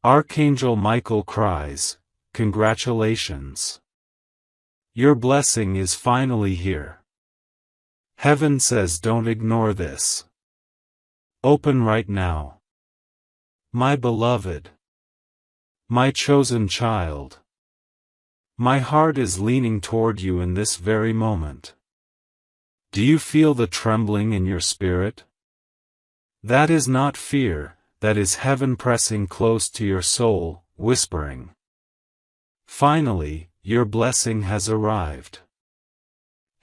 Archangel Michael cries, "Congratulations! Your blessing is finally here." Heaven says don't ignore this. Open right now. My beloved. My chosen child. My heart is leaning toward you in this very moment. Do you feel the trembling in your spirit? That is not fear, that is heaven pressing close to your soul, whispering. Finally, your blessing has arrived.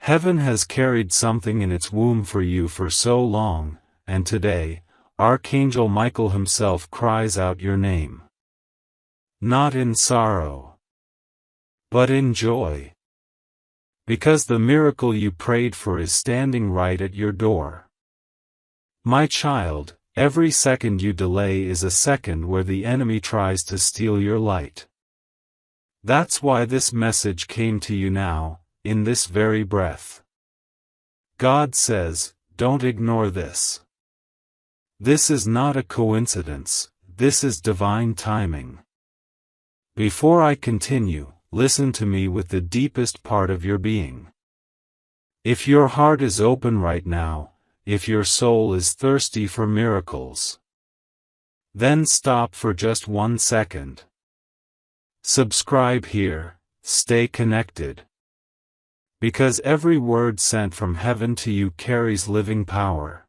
Heaven has carried something in its womb for you for so long, and today, Archangel Michael himself cries out your name. Not in sorrow, but in joy. Because the miracle you prayed for is standing right at your door. My child, every second you delay is a second where the enemy tries to steal your light. That's why this message came to you now, in this very breath. God says, don't ignore this. This is not a coincidence, this is divine timing. Before I continue, listen to me with the deepest part of your being. If your heart is open right now, if your soul is thirsty for miracles, then stop for just 1 second. Subscribe here, stay connected. Because every word sent from heaven to you carries living power.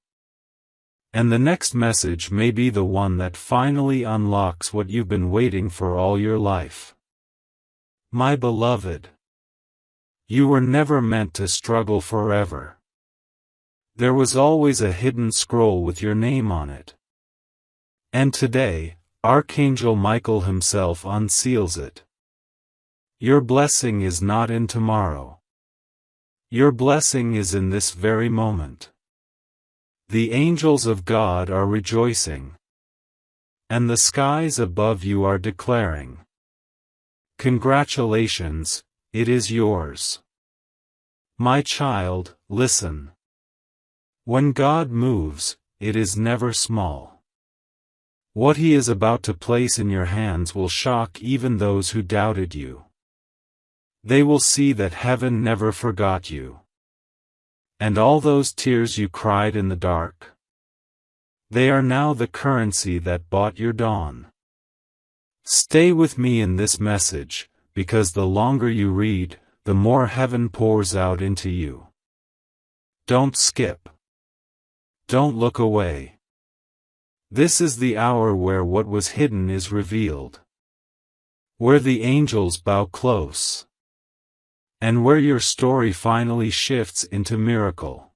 And the next message may be the one that finally unlocks what you've been waiting for all your life. My beloved, you were never meant to struggle forever. There was always a hidden scroll with your name on it. And today, Archangel Michael himself unseals it. Your blessing is not in tomorrow. Your blessing is in this very moment. The angels of God are rejoicing. And the skies above you are declaring. Congratulations, it is yours. My child, listen. When God moves, it is never small. What He is about to place in your hands will shock even those who doubted you. They will see that heaven never forgot you. And all those tears you cried in the dark, they are now the currency that bought your dawn. Stay with me in this message, because the longer you read, the more heaven pours out into you. Don't skip. Don't look away. This is the hour where what was hidden is revealed. Where the angels bow close. And where your story finally shifts into miracle.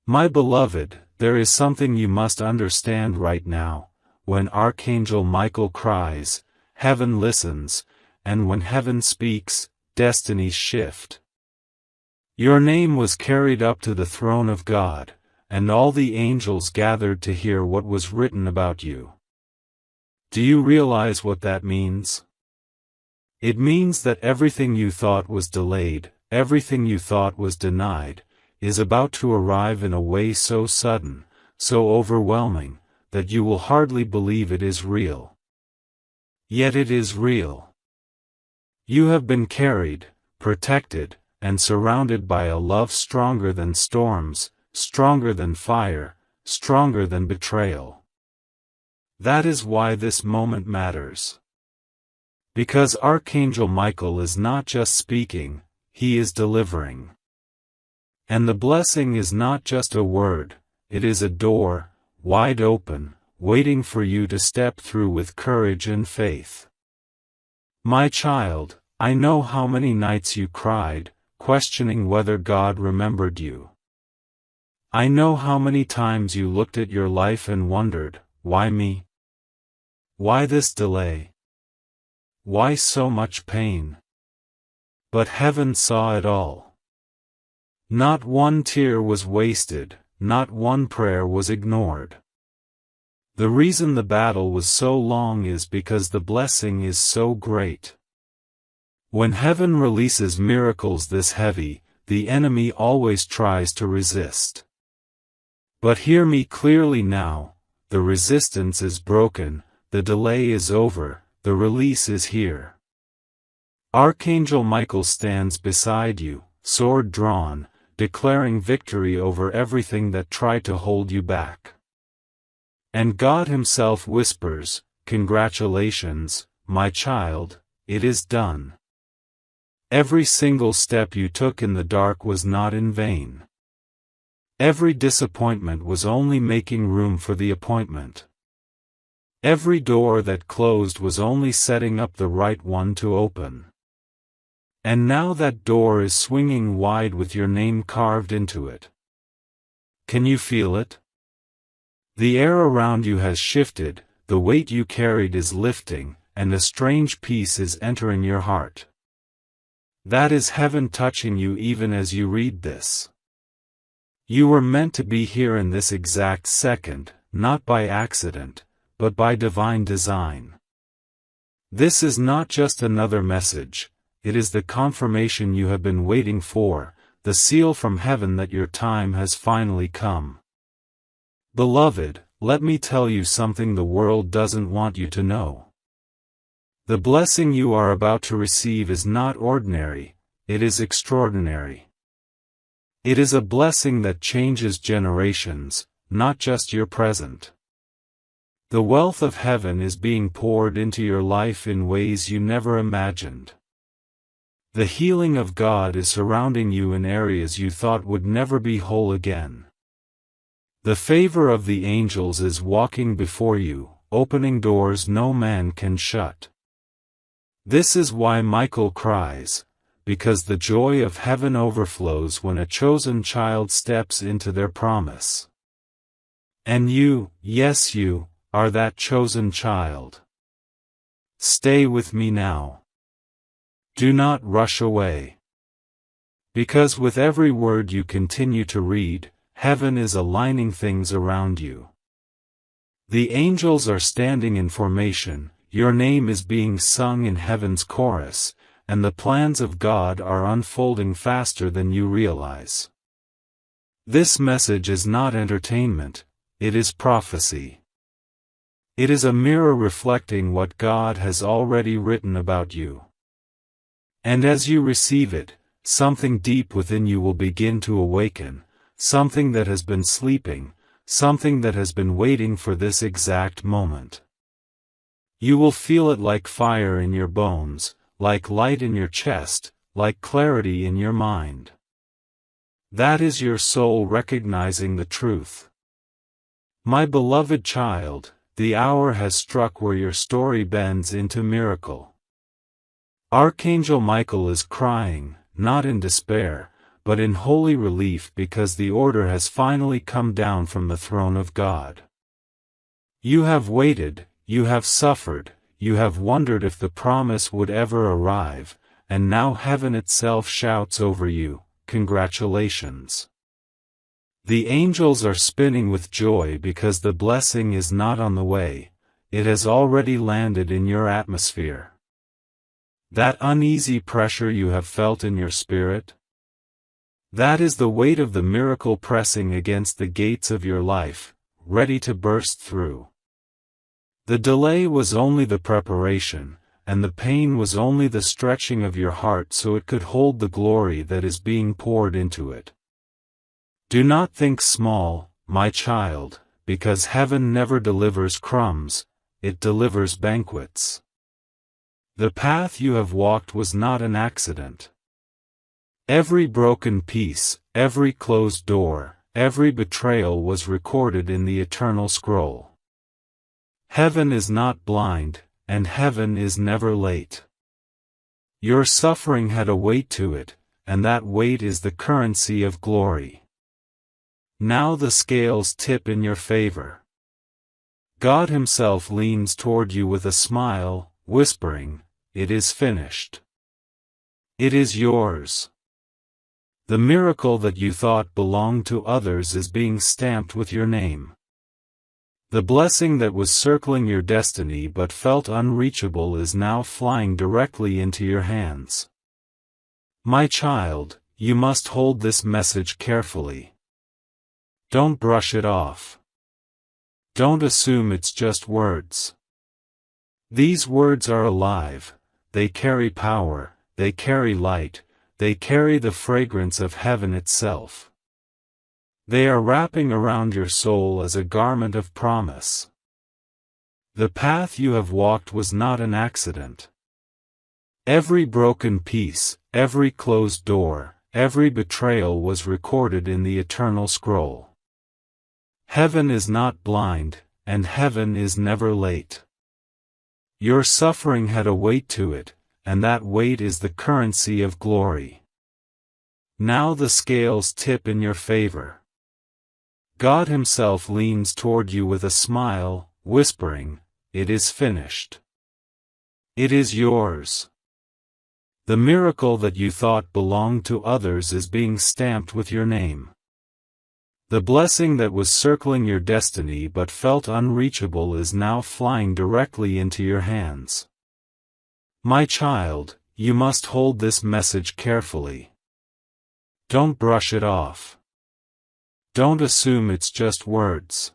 My beloved, there is something you must understand right now. When Archangel Michael cries, heaven listens, and when heaven speaks, destinies shift. Your name was carried up to the throne of God, and all the angels gathered to hear what was written about you. Do you realize what that means? It means that everything you thought was delayed, everything you thought was denied, is about to arrive in a way so sudden, so overwhelming, that you will hardly believe it is real. Yet it is real. You have been carried, protected, and surrounded by a love stronger than storms, stronger than fire, stronger than betrayal. That is why this moment matters. Because Archangel Michael is not just speaking, he is delivering. And the blessing is not just a word, it is a door, wide open, waiting for you to step through with courage and faith. My child, I know how many nights you cried, questioning whether God remembered you. I know how many times you looked at your life and wondered, why me? Why this delay? Why so much pain? But heaven saw it all. Not one tear was wasted, not one prayer was ignored. The reason the battle was so long is because the blessing is so great. When heaven releases miracles this heavy, the enemy always tries to resist. But hear me clearly now, the resistance is broken, the delay is over, the release is here. Archangel Michael stands beside you, sword drawn, declaring victory over everything that tried to hold you back. And God Himself whispers, "Congratulations, my child, it is done. Every single step you took in the dark was not in vain. Every disappointment was only making room for the appointment. Every door that closed was only setting up the right one to open. And now that door is swinging wide with your name carved into it. Can you feel it? The air around you has shifted, the weight you carried is lifting, and a strange peace is entering your heart. That is heaven touching you even as you read this. You were meant to be here in this exact second, not by accident, but by divine design. This is not just another message, it is the confirmation you have been waiting for, the seal from heaven that your time has finally come. Beloved, let me tell you something the world doesn't want you to know. The blessing you are about to receive is not ordinary, it is extraordinary. It is a blessing that changes generations, not just your present. The wealth of heaven is being poured into your life in ways you never imagined. The healing of God is surrounding you in areas you thought would never be whole again. The favor of the angels is walking before you, opening doors no man can shut. This is why Michael cries, because the joy of heaven overflows when a chosen child steps into their promise. And you, yes you, are that chosen child. Stay with me now. Do not rush away. Because with every word you continue to read, heaven is aligning things around you. The angels are standing in formation, your name is being sung in heaven's chorus, and the plans of God are unfolding faster than you realize. This message is not entertainment, it is prophecy. It is a mirror reflecting what God has already written about you. And as you receive it, something deep within you will begin to awaken, something that has been sleeping, something that has been waiting for this exact moment. You will feel it like fire in your bones, like light in your chest, like clarity in your mind. That is your soul recognizing the truth. My beloved child, the hour has struck where your story bends into miracle. Archangel Michael is crying, not in despair, but in holy relief because the order has finally come down from the throne of God. You have waited, you have suffered, you have wondered if the promise would ever arrive, and now heaven itself shouts over you, congratulations. The angels are spinning with joy because the blessing is not on the way, it has already landed in your atmosphere. That uneasy pressure you have felt in your spirit? That is the weight of the miracle pressing against the gates of your life, ready to burst through. The delay was only the preparation, and the pain was only the stretching of your heart so it could hold the glory that is being poured into it. Do not think small, my child, because heaven never delivers crumbs, it delivers banquets. The path you have walked was not an accident. Every broken piece, every closed door, every betrayal was recorded in the eternal scroll. Heaven is not blind, and heaven is never late. Your suffering had a weight to it, and that weight is the currency of glory. Now the scales tip in your favor. God Himself leans toward you with a smile, whispering, "It is finished. It is yours." The miracle that you thought belonged to others is being stamped with your name. The blessing that was circling your destiny but felt unreachable is now flying directly into your hands. My child, you must hold this message carefully. Don't brush it off. Don't assume it's just words. These words are alive, they carry power, they carry light, they carry the fragrance of heaven itself. They are wrapping around your soul as a garment of promise. The path you have walked was not an accident. Every broken piece, every closed door, every betrayal was recorded in the eternal scroll. Heaven is not blind, and heaven is never late. Your suffering had a weight to it, and that weight is the currency of glory. Now the scales tip in your favor. God Himself leans toward you with a smile, whispering, "It is finished. It is yours." The miracle that you thought belonged to others is being stamped with your name. The blessing that was circling your destiny but felt unreachable is now flying directly into your hands. My child, you must hold this message carefully. Don't brush it off. Don't assume it's just words.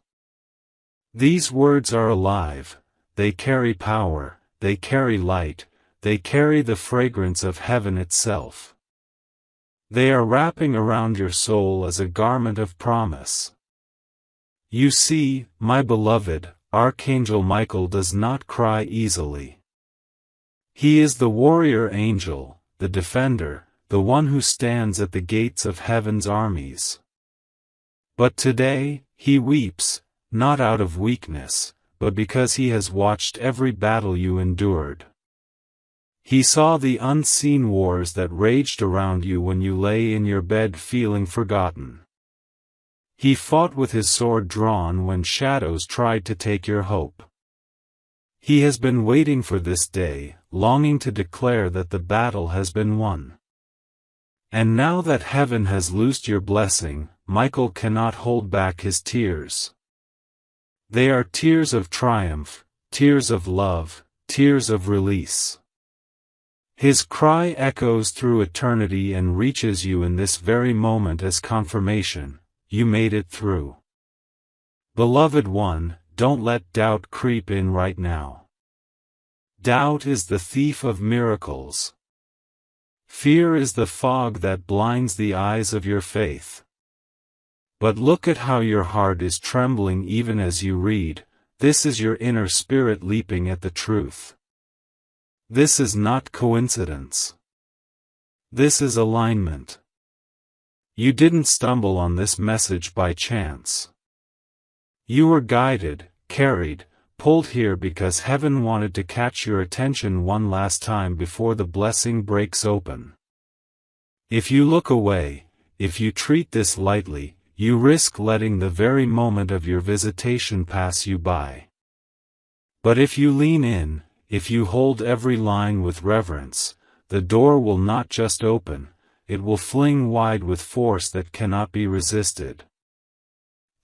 These words are alive, they carry power, they carry light, they carry the fragrance of heaven itself. They are wrapping around your soul as a garment of promise. You see, my beloved, Archangel Michael does not cry easily. He is the warrior angel, the defender, the one who stands at the gates of heaven's armies. But today, he weeps, not out of weakness, but because he has watched every battle you endured. He saw the unseen wars that raged around you when you lay in your bed feeling forgotten. He fought with his sword drawn when shadows tried to take your hope. He has been waiting for this day, longing to declare that the battle has been won. And now that heaven has loosed your blessing, Michael cannot hold back his tears. They are tears of triumph, tears of love, tears of release. His cry echoes through eternity and reaches you in this very moment as confirmation, you made it through. Beloved one, don't let doubt creep in right now. Doubt is the thief of miracles. Fear is the fog that blinds the eyes of your faith. But look at how your heart is trembling even as you read, this is your inner spirit leaping at the truth. This is not coincidence. This is alignment. You didn't stumble on this message by chance. You were guided, carried, pulled here because heaven wanted to catch your attention one last time before the blessing breaks open. If you look away, if you treat this lightly, you risk letting the very moment of your visitation pass you by. But if you lean in, if you hold every line with reverence, the door will not just open, it will fling wide with force that cannot be resisted.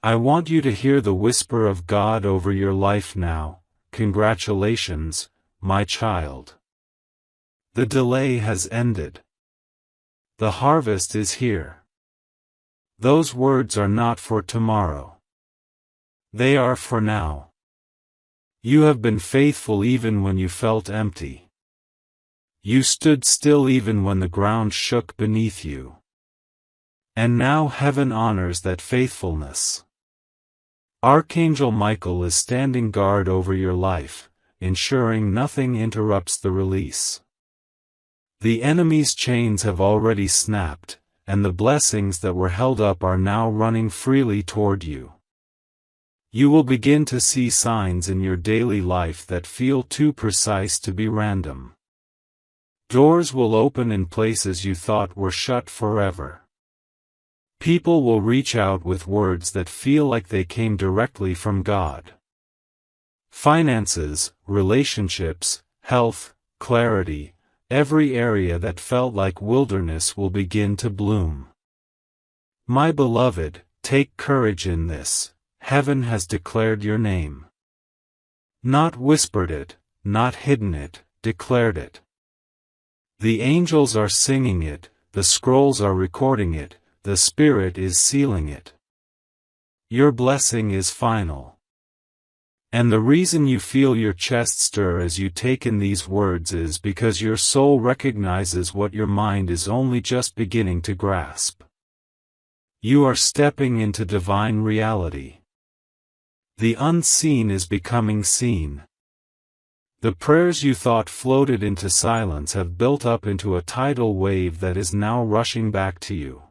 I want you to hear the whisper of God over your life now. Congratulations, my child. The delay has ended. The harvest is here. Those words are not for tomorrow. They are for now. You have been faithful even when you felt empty. You stood still even when the ground shook beneath you. And now heaven honors that faithfulness. Archangel Michael is standing guard over your life, ensuring nothing interrupts the release. The enemy's chains have already snapped, and the blessings that were held up are now running freely toward you. You will begin to see signs in your daily life that feel too precise to be random. Doors will open in places you thought were shut forever. People will reach out with words that feel like they came directly from God. Finances, relationships, health, clarity, every area that felt like wilderness will begin to bloom. My beloved, take courage in this. Heaven has declared your name. Not whispered it, not hidden it, declared it. The angels are singing it, the scrolls are recording it, the Spirit is sealing it. Your blessing is final. And the reason you feel your chest stir as you take in these words is because your soul recognizes what your mind is only just beginning to grasp. You are stepping into divine reality. The unseen is becoming seen. The prayers you thought floated into silence have built up into a tidal wave that is now rushing back to you.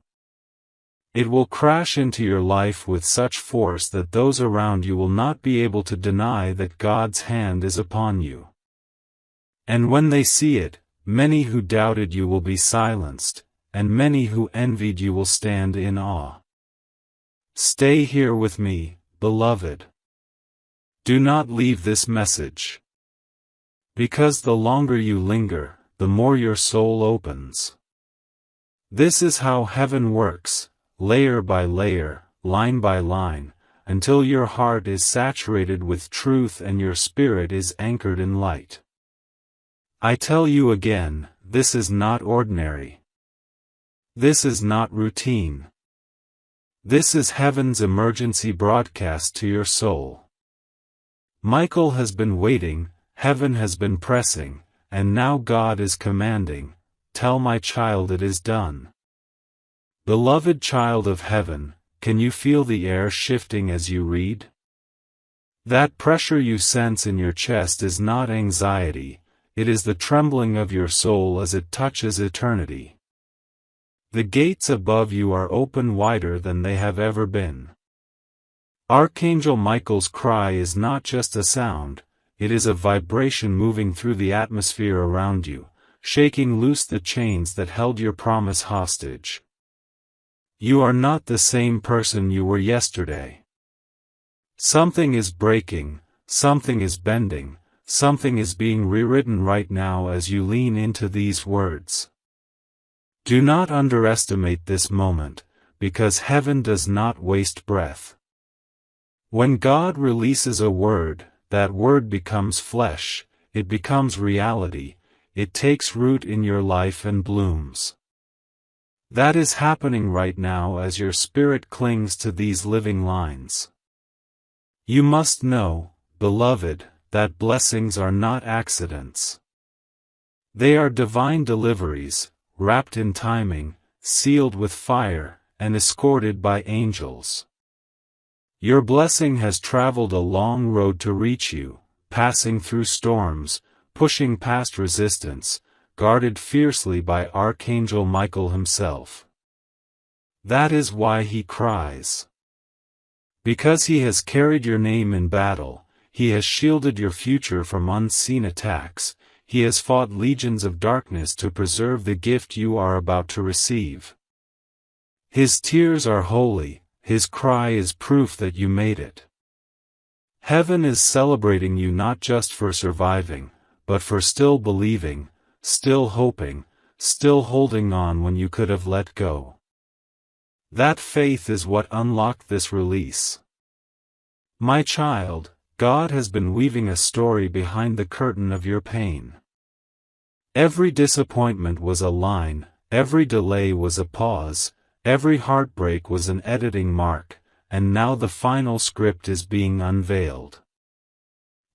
It will crash into your life with such force that those around you will not be able to deny that God's hand is upon you. And when they see it, many who doubted you will be silenced, and many who envied you will stand in awe. Stay here with me, beloved. Do not leave this message. Because the longer you linger, the more your soul opens. This is how heaven works, layer by layer, line by line, until your heart is saturated with truth and your spirit is anchored in light. I tell you again, this is not ordinary. This is not routine. This is heaven's emergency broadcast to your soul. Michael has been waiting, heaven has been pressing, and now God is commanding, tell my child it is done. Beloved child of heaven, can you feel the air shifting as you read? That pressure you sense in your chest is not anxiety, it is the trembling of your soul as it touches eternity. The gates above you are open wider than they have ever been. Archangel Michael's cry is not just a sound, it is a vibration moving through the atmosphere around you, shaking loose the chains that held your promise hostage. You are not the same person you were yesterday. Something is breaking, something is bending, something is being rewritten right now as you lean into these words. Do not underestimate this moment, because heaven does not waste breath. When God releases a word, that word becomes flesh, it becomes reality, it takes root in your life and blooms. That is happening right now as your spirit clings to these living lines. You must know, beloved, that blessings are not accidents. They are divine deliveries, wrapped in timing, sealed with fire, and escorted by angels. Your blessing has traveled a long road to reach you, passing through storms, pushing past resistance, guarded fiercely by Archangel Michael himself. That is why he cries. Because he has carried your name in battle, he has shielded your future from unseen attacks, he has fought legions of darkness to preserve the gift you are about to receive. His tears are holy, his cry is proof that you made it. Heaven is celebrating you not just for surviving, but for still believing, still hoping, still holding on when you could have let go. That faith is what unlocked this release. My child, God has been weaving a story behind the curtain of your pain. Every disappointment was a line, every delay was a pause, every heartbreak was an editing mark, and now the final script is being unveiled.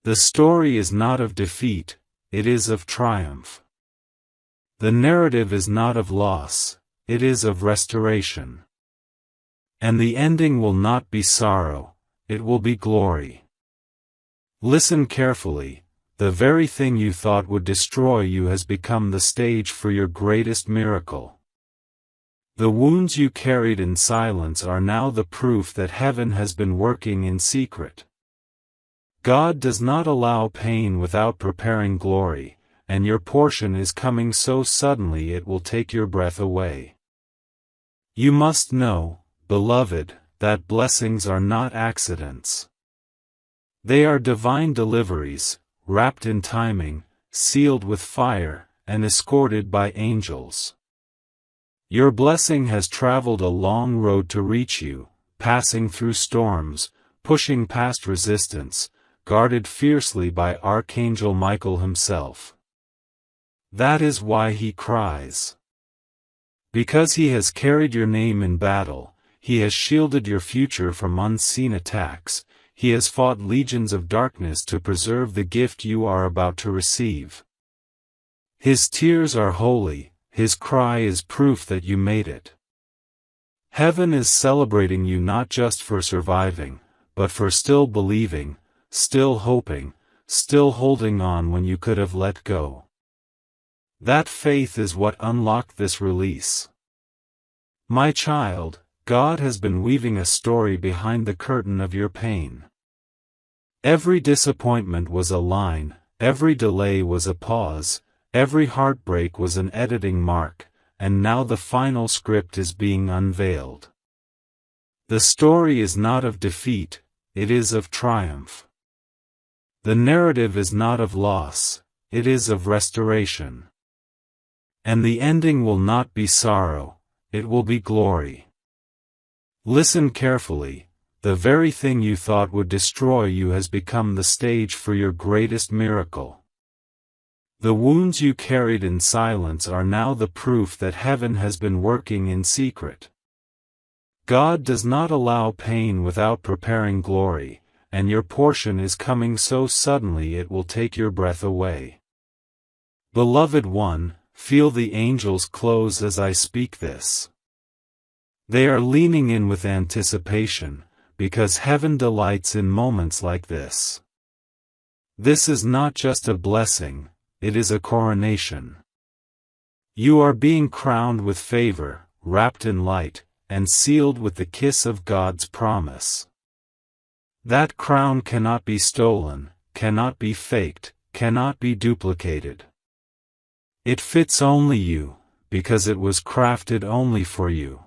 The story is not of defeat, it is of triumph. The narrative is not of loss, it is of restoration. And the ending will not be sorrow, it will be glory. Listen carefully, the very thing you thought would destroy you has become the stage for your greatest miracle. The wounds you carried in silence are now the proof that heaven has been working in secret. God does not allow pain without preparing glory, and your portion is coming so suddenly it will take your breath away. You must know, beloved, that blessings are not accidents. They are divine deliveries, wrapped in timing, sealed with fire, and escorted by angels. Your blessing has traveled a long road to reach you, passing through storms, pushing past resistance, guarded fiercely by Archangel Michael himself. That is why he cries. Because he has carried your name in battle, he has shielded your future from unseen attacks, he has fought legions of darkness to preserve the gift you are about to receive. His tears are holy, his cry is proof that you made it. Heaven is celebrating you not just for surviving, but for still believing, still hoping, still holding on when you could have let go. That faith is what unlocked this release. My child, God has been weaving a story behind the curtain of your pain. Every disappointment was a line, every delay was a pause, every heartbreak was an editing mark, and now the final script is being unveiled. The story is not of defeat, it is of triumph. The narrative is not of loss, it is of restoration. And the ending will not be sorrow, it will be glory. Listen carefully, the very thing you thought would destroy you has become the stage for your greatest miracle. The wounds you carried in silence are now the proof that heaven has been working in secret. God does not allow pain without preparing glory, and your portion is coming so suddenly it will take your breath away. Beloved one, feel the angels close as I speak this. They are leaning in with anticipation, because heaven delights in moments like this. This is not just a blessing, it is a coronation. You are being crowned with favor, wrapped in light, and sealed with the kiss of God's promise. That crown cannot be stolen, cannot be faked, cannot be duplicated. It fits only you, because it was crafted only for you.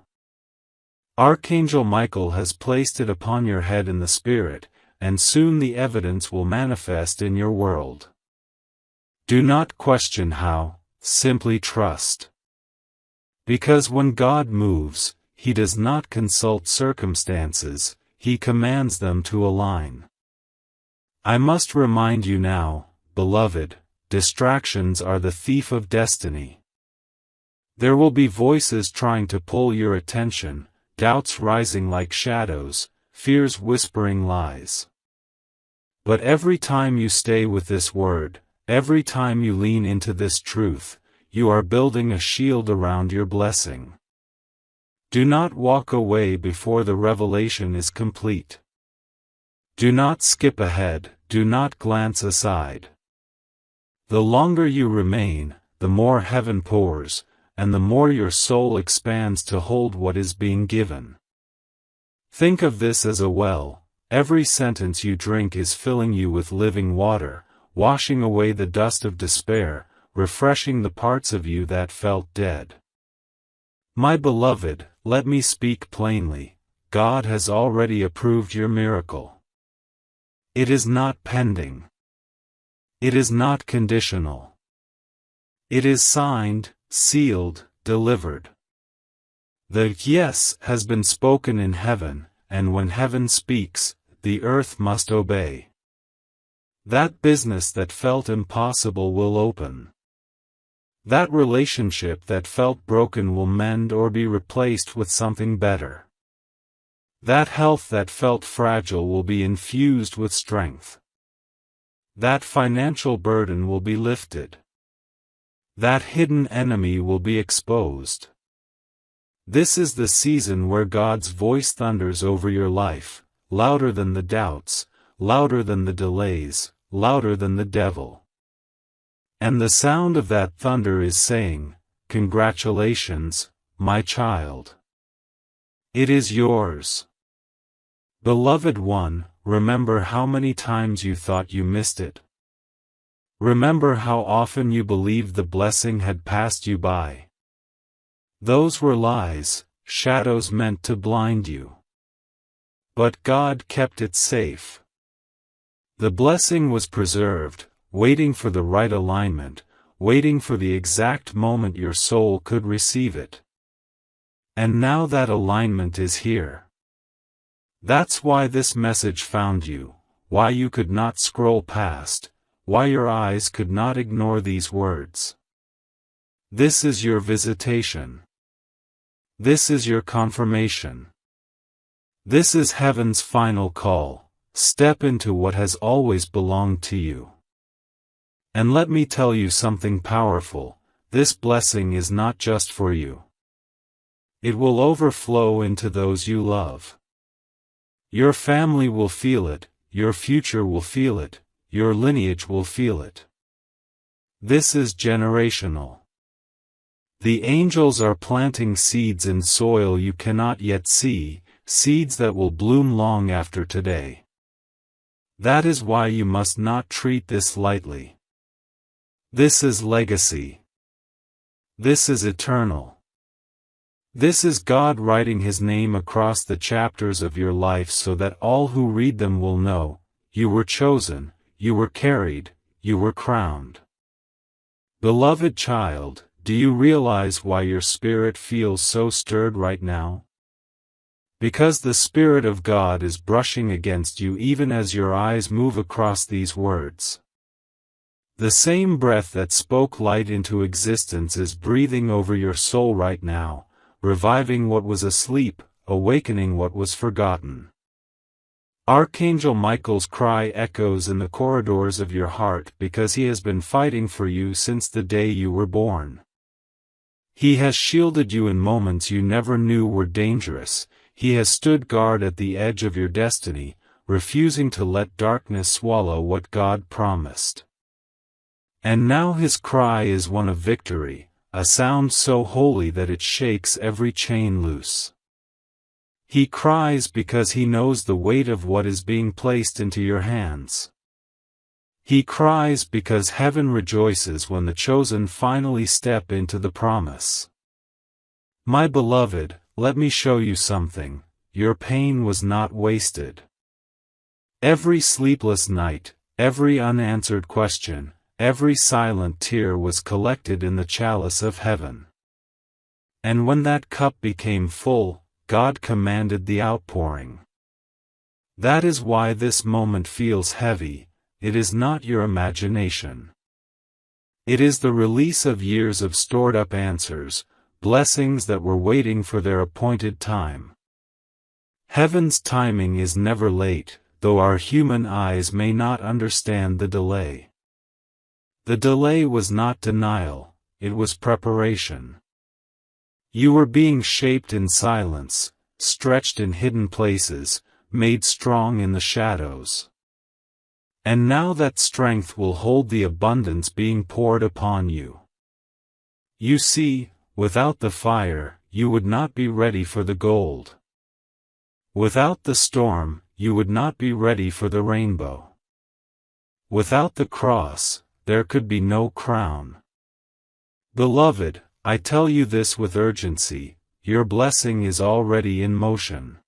Archangel Michael has placed it upon your head in the Spirit, and soon the evidence will manifest in your world. Do not question how, simply trust. Because when God moves, He does not consult circumstances, He commands them to align. I must remind you now, beloved, distractions are the thief of destiny. There will be voices trying to pull your attention, doubts rising like shadows, fears whispering lies. But every time you stay with this word, every time you lean into this truth, you are building a shield around your blessing. Do not walk away before the revelation is complete. Do not skip ahead, do not glance aside. The longer you remain, the more heaven pours, and the more your soul expands to hold what is being given. Think of this as a well. Every sentence you drink is filling you with living water, washing away the dust of despair, refreshing the parts of you that felt dead. My beloved, let me speak plainly, God has already approved your miracle. It is not pending. It is not conditional. It is signed, sealed, delivered. The yes has been spoken in heaven, and when heaven speaks, the earth must obey. That business that felt impossible will open. That relationship that felt broken will mend or be replaced with something better. That health that felt fragile will be infused with strength. That financial burden will be lifted. That hidden enemy will be exposed. This is the season where God's voice thunders over your life, louder than the doubts, louder than the delays, louder than the devil. And the sound of that thunder is saying, "Congratulations, my child. It is yours." Beloved one, remember how many times you thought you missed it. Remember how often you believed the blessing had passed you by. Those were lies, shadows meant to blind you. But God kept it safe. The blessing was preserved, waiting for the right alignment, waiting for the exact moment your soul could receive it. And now that alignment is here. That's why this message found you, why you could not scroll past, why your eyes could not ignore these words. This is your visitation. This is your confirmation. This is heaven's final call. step into what has always belonged to you. And let me tell you something powerful, this blessing is not just for you. It will overflow into those you love. Your family will feel it, your future will feel it, your lineage will feel it. This is generational. The angels are planting seeds in soil you cannot yet see, seeds that will bloom long after today. That is why you must not treat this lightly. This is legacy. This is eternal. This is God writing His name across the chapters of your life so that all who read them will know, you were chosen, you were carried, you were crowned. Beloved child, do you realize why your spirit feels so stirred right now? Because the Spirit of God is brushing against you even as your eyes move across these words. The same breath that spoke light into existence is breathing over your soul right now, reviving what was asleep, awakening what was forgotten. Archangel Michael's cry echoes in the corridors of your heart because he has been fighting for you since the day you were born. He has shielded you in moments you never knew were dangerous, he has stood guard at the edge of your destiny, refusing to let darkness swallow what God promised. And now his cry is one of victory, a sound so holy that it shakes every chain loose. He cries because he knows the weight of what is being placed into your hands. He cries because heaven rejoices when the chosen finally step into the promise. My beloved, let me show you something, your pain was not wasted. Every sleepless night, every unanswered question, every silent tear was collected in the chalice of heaven. And when that cup became full, God commanded the outpouring. That is why this moment feels heavy, it is not your imagination. It is the release of years of stored-up answers, blessings that were waiting for their appointed time. Heaven's timing is never late, though our human eyes may not understand the delay. The delay was not denial, it was preparation. You were being shaped in silence, stretched in hidden places, made strong in the shadows. And now that strength will hold the abundance being poured upon you. You see, without the fire, you would not be ready for the gold. Without the storm, you would not be ready for the rainbow. Without the cross, there could be no crown. Beloved, I tell you this with urgency, your blessing is already in motion.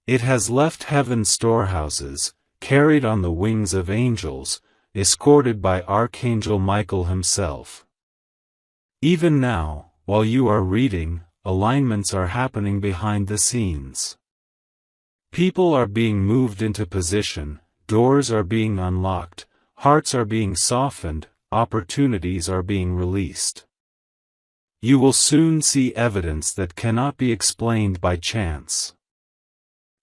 It has left heaven's storehouses, carried on the wings of angels, escorted by Archangel Michael himself. Even now, while you are reading, alignments are happening behind the scenes. People are being moved into position, doors are being unlocked, hearts are being softened, opportunities are being released. You will soon see evidence that cannot be explained by chance.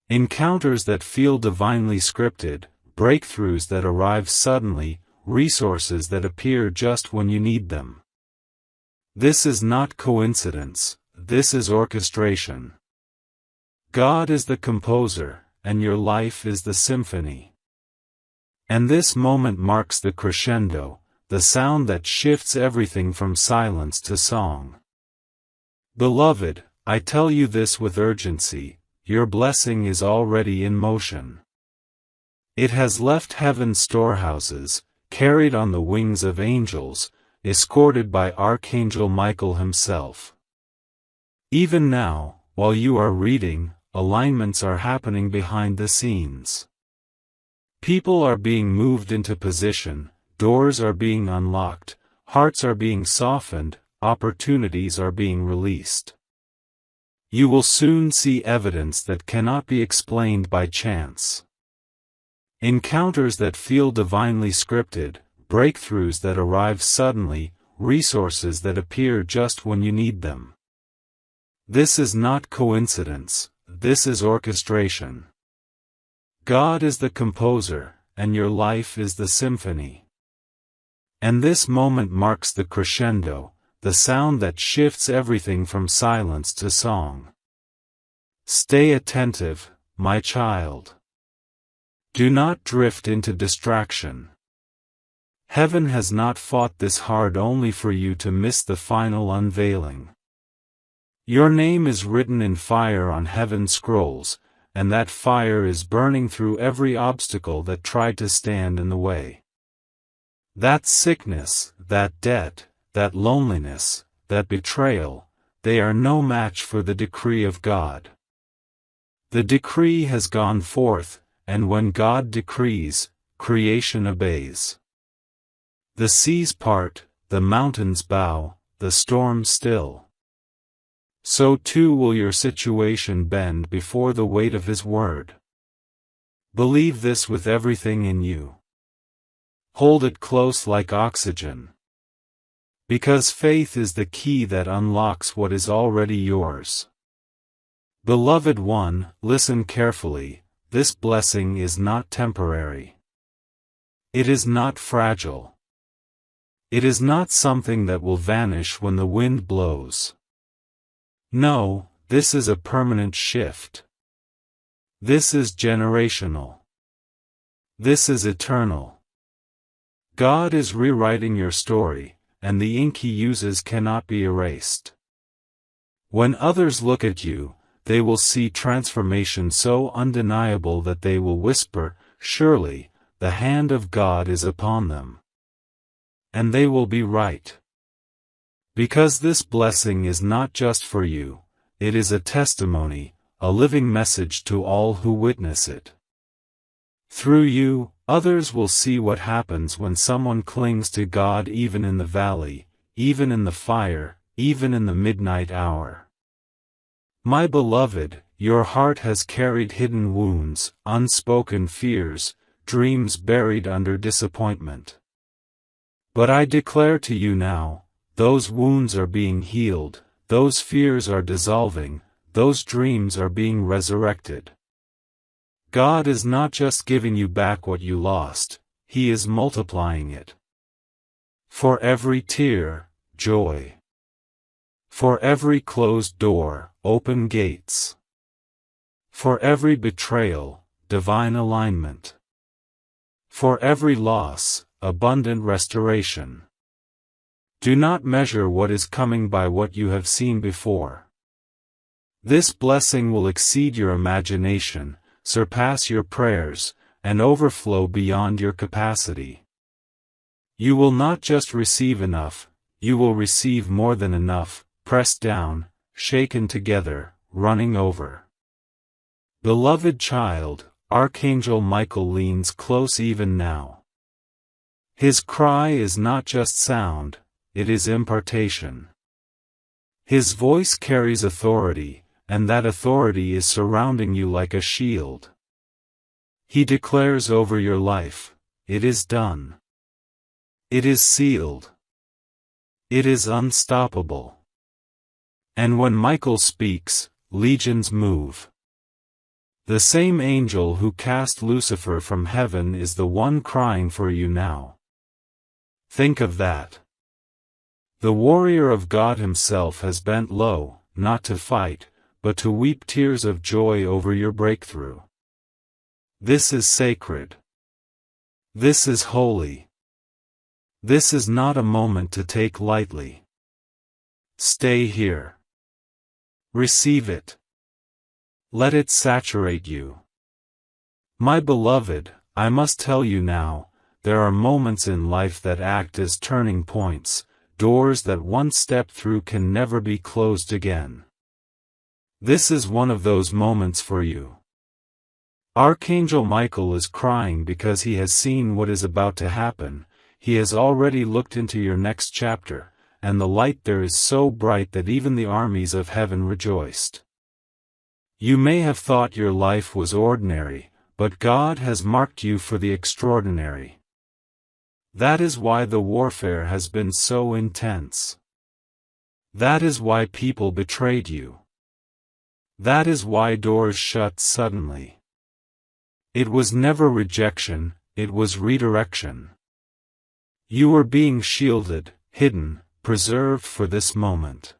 Encounters that feel divinely scripted, breakthroughs that arrive suddenly, resources that appear just when you need them. This is not coincidence, this is orchestration. God is the composer, and your life is the symphony. And this moment marks the crescendo, the sound that shifts everything from silence to song. Beloved, I tell you this with urgency, your blessing is already in motion. It has left heaven's storehouses, carried on the wings of angels, escorted by Archangel Michael himself. Even now, while you are reading, alignments are happening behind the scenes. People are being moved into position, doors are being unlocked, hearts are being softened, opportunities are being released. You will soon see evidence that cannot be explained by chance. Encounters that feel divinely scripted, breakthroughs that arrive suddenly, resources that appear just when you need them. This is not coincidence, this is orchestration. God is the composer, and your life is the symphony. And this moment marks the crescendo, the sound that shifts everything from silence to song. Stay attentive, my child. Do not drift into distraction. Heaven has not fought this hard only for you to miss the final unveiling. Your name is written in fire on heaven's scrolls, and that fire is burning through every obstacle that tried to stand in the way. That sickness, that debt, that loneliness, that betrayal, they are no match for the decree of God. The decree has gone forth, and when God decrees, creation obeys. The seas part, the mountains bow, the storms still. So too will your situation bend before the weight of His word. Believe this with everything in you. Hold it close like oxygen. Because faith is the key that unlocks what is already yours. Beloved one, listen carefully, this blessing is not temporary. It is not fragile. It is not something that will vanish when the wind blows. No, this is a permanent shift. This is generational. This is eternal. God is rewriting your story, and the ink He uses cannot be erased. When others look at you, they will see transformation so undeniable that they will whisper, "Surely, the hand of God is upon them." And they will be right. Because this blessing is not just for you, it is a testimony, a living message to all who witness it. Through you, others will see what happens when someone clings to God even in the valley, even in the fire, even in the midnight hour. My beloved, your heart has carried hidden wounds, unspoken fears, dreams buried under disappointment. But I declare to you now, those wounds are being healed, those fears are dissolving, those dreams are being resurrected. God is not just giving you back what you lost, He is multiplying it. For every tear, joy. For every closed door, open gates. For every betrayal, divine alignment. For every loss, abundant restoration. Do not measure what is coming by what you have seen before. This blessing will exceed your imagination, surpass your prayers, and overflow beyond your capacity. You will not just receive enough, you will receive more than enough, pressed down, shaken together, running over. Beloved child, Archangel Michael leans close even now. His cry is not just sound, it is impartation. His voice carries authority, and that authority is surrounding you like a shield. He declares over your life, it is done. It is sealed. It is unstoppable. And when Michael speaks, legions move. The same angel who cast Lucifer from heaven is the one crying for you now. Think of that. The warrior of God Himself has bent low, not to fight, but to weep tears of joy over your breakthrough. This is sacred. This is holy. This is not a moment to take lightly. Stay here. Receive it. Let it saturate you. My beloved, I must tell you now, there are moments in life that act as turning points, doors that once stepped through can never be closed again. This is one of those moments for you. Archangel Michael is crying because he has seen what is about to happen. He has already looked into your next chapter, and the light there is so bright that even the armies of heaven rejoiced. You may have thought your life was ordinary, but God has marked you for the extraordinary. That is why the warfare has been so intense. That is why people betrayed you. That is why doors shut suddenly. It was never rejection, it was redirection. You were being shielded, hidden, preserved for this moment.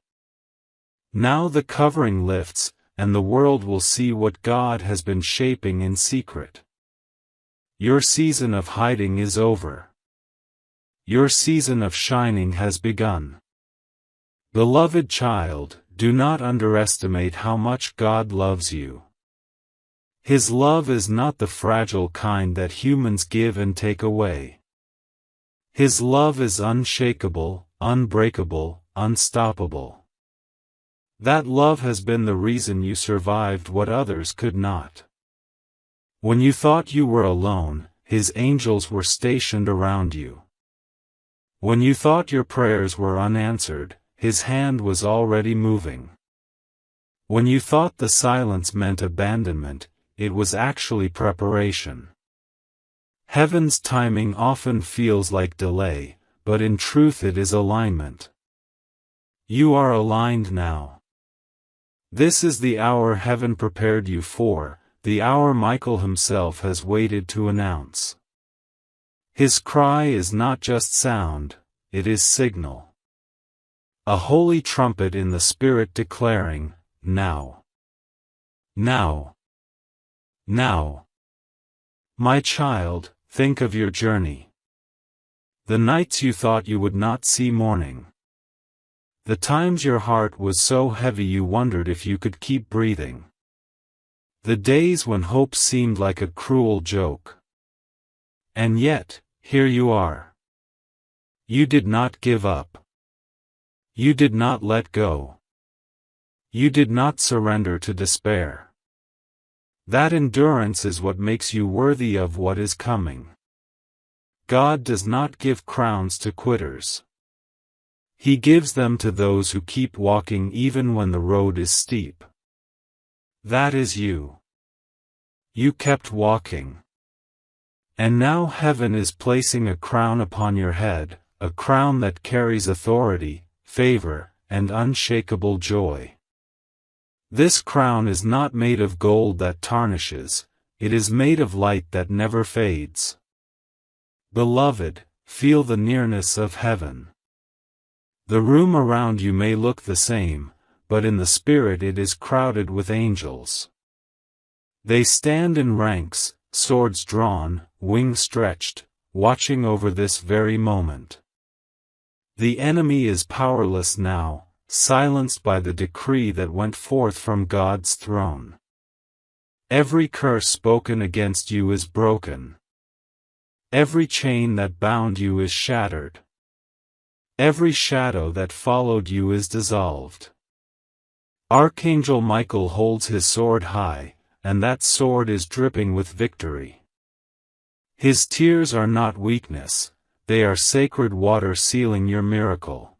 Now the covering lifts, and the world will see what God has been shaping in secret. Your season of hiding is over. Your season of shining has begun. Beloved child, do not underestimate how much God loves you. His love is not the fragile kind that humans give and take away. His love is unshakable, unbreakable, unstoppable. That love has been the reason you survived what others could not. When you thought you were alone, His angels were stationed around you. When you thought your prayers were unanswered, His hand was already moving. When you thought the silence meant abandonment, it was actually preparation. Heaven's timing often feels like delay, but in truth it is alignment. You are aligned now. This is the hour heaven prepared you for, the hour Michael himself has waited to announce. His cry is not just sound, it is signal. A holy trumpet in the spirit declaring, now. Now. Now. My child, think of your journey. The nights you thought you would not see morning. The times your heart was so heavy you wondered if you could keep breathing. The days when hope seemed like a cruel joke. And yet, here you are. You did not give up. You did not let go. You did not surrender to despair. That endurance is what makes you worthy of what is coming. God does not give crowns to quitters. He gives them to those who keep walking even when the road is steep. That is you. You kept walking. And now heaven is placing a crown upon your head, a crown that carries authority, favor, and unshakable joy. This crown is not made of gold that tarnishes, it is made of light that never fades. Beloved, feel the nearness of heaven. The room around you may look the same, but in the spirit it is crowded with angels. They stand in ranks, swords drawn, wings stretched, watching over this very moment. The enemy is powerless now, silenced by the decree that went forth from God's throne. Every curse spoken against you is broken. Every chain that bound you is shattered. Every shadow that followed you is dissolved. Archangel Michael holds his sword high, and that sword is dripping with victory. His tears are not weakness, they are sacred water sealing your miracle.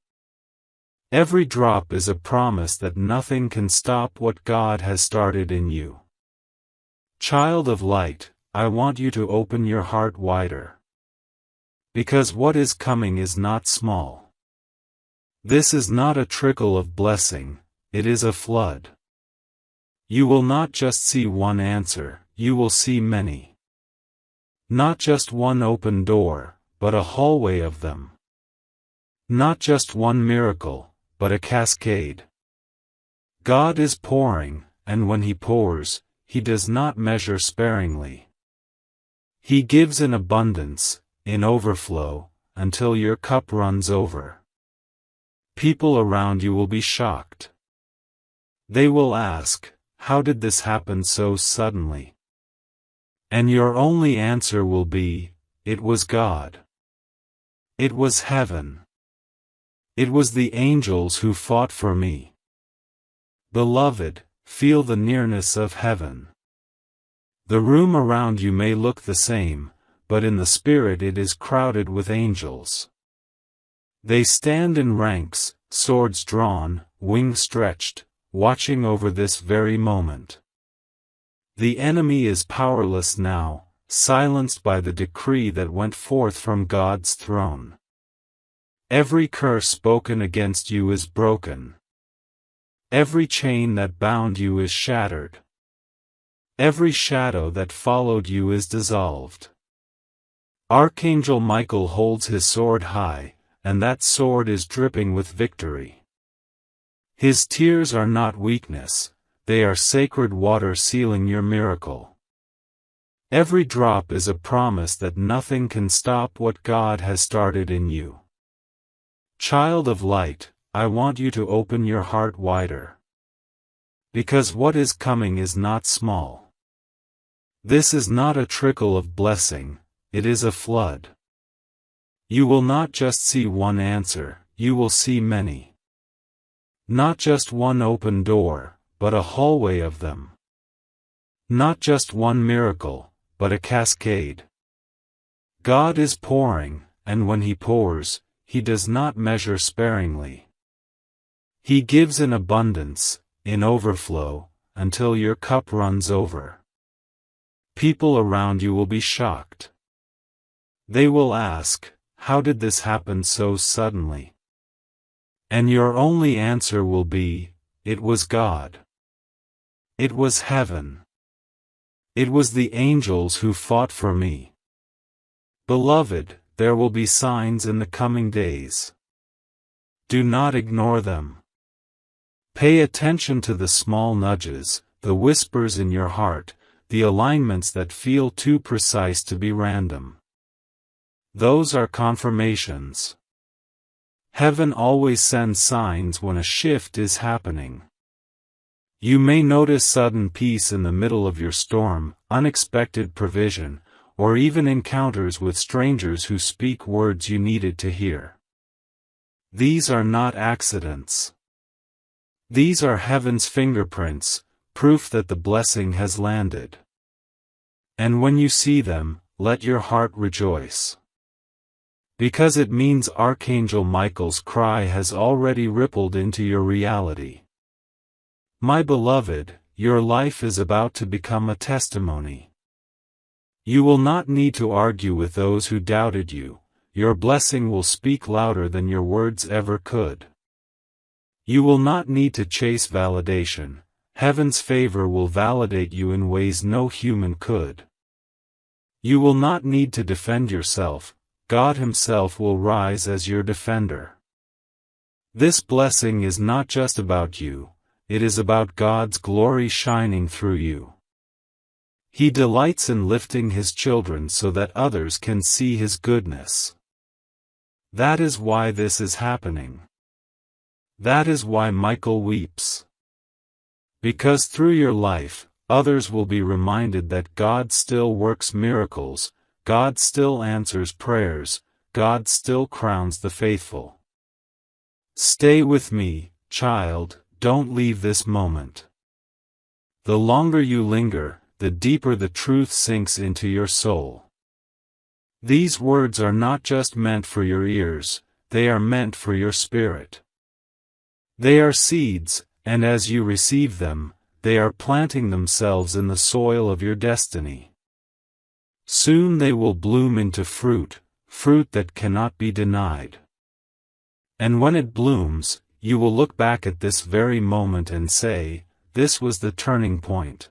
Every drop is a promise that nothing can stop what God has started in you. Child of light, I want you to open your heart wider. Because what is coming is not small. This is not a trickle of blessing, it is a flood. You will not just see one answer, you will see many. Not just one open door, but a hallway of them. Not just one miracle, but a cascade. God is pouring, and when He pours, He does not measure sparingly. He gives in abundance, in overflow, until your cup runs over. People around you will be shocked. They will ask, how did this happen so suddenly? And your only answer will be, it was God. It was heaven. It was the angels who fought for me. Beloved, feel the nearness of heaven. The room around you may look the same, but in the spirit it is crowded with angels. They stand in ranks, swords drawn, wings stretched, watching over this very moment. The enemy is powerless now, silenced by the decree that went forth from God's throne. Every curse spoken against you is broken. Every chain that bound you is shattered. Every shadow that followed you is dissolved. Archangel Michael holds his sword high, and that sword is dripping with victory. His tears are not weakness, they are sacred water sealing your miracle. Every drop is a promise that nothing can stop what God has started in you. Child of light, I want you to open your heart wider. Because what is coming is not small. This is not a trickle of blessing, it is a flood. You will not just see one answer, you will see many. Not just one open door, but a hallway of them. Not just one miracle, but a cascade. God is pouring, and when He pours, He does not measure sparingly. He gives in abundance, in overflow, until your cup runs over. People around you will be shocked. They will ask, how did this happen so suddenly? And your only answer will be, it was God. It was heaven. It was the angels who fought for me. Beloved, there will be signs in the coming days. Do not ignore them. Pay attention to the small nudges, the whispers in your heart, the alignments that feel too precise to be random. Those are confirmations. Heaven always sends signs when a shift is happening. You may notice sudden peace in the middle of your storm, unexpected provision, or even encounters with strangers who speak words you needed to hear. These are not accidents. These are heaven's fingerprints, proof that the blessing has landed. And when you see them, let your heart rejoice. Because it means Archangel Michael's cry has already rippled into your reality. My beloved, your life is about to become a testimony. You will not need to argue with those who doubted you, your blessing will speak louder than your words ever could. You will not need to chase validation, heaven's favor will validate you in ways no human could. You will not need to defend yourself, God Himself will rise as your defender. This blessing is not just about you, it is about God's glory shining through you. He delights in lifting His children so that others can see His goodness. That is why this is happening. That is why Michael weeps. Because through your life, others will be reminded that God still works miracles, God still answers prayers, God still crowns the faithful. Stay with me, child, don't leave this moment. The longer you linger, the deeper the truth sinks into your soul. These words are not just meant for your ears, they are meant for your spirit. They are seeds, and as you receive them, they are planting themselves in the soil of your destiny. Soon they will bloom into fruit, fruit that cannot be denied. And when it blooms, you will look back at this very moment and say, this was the turning point.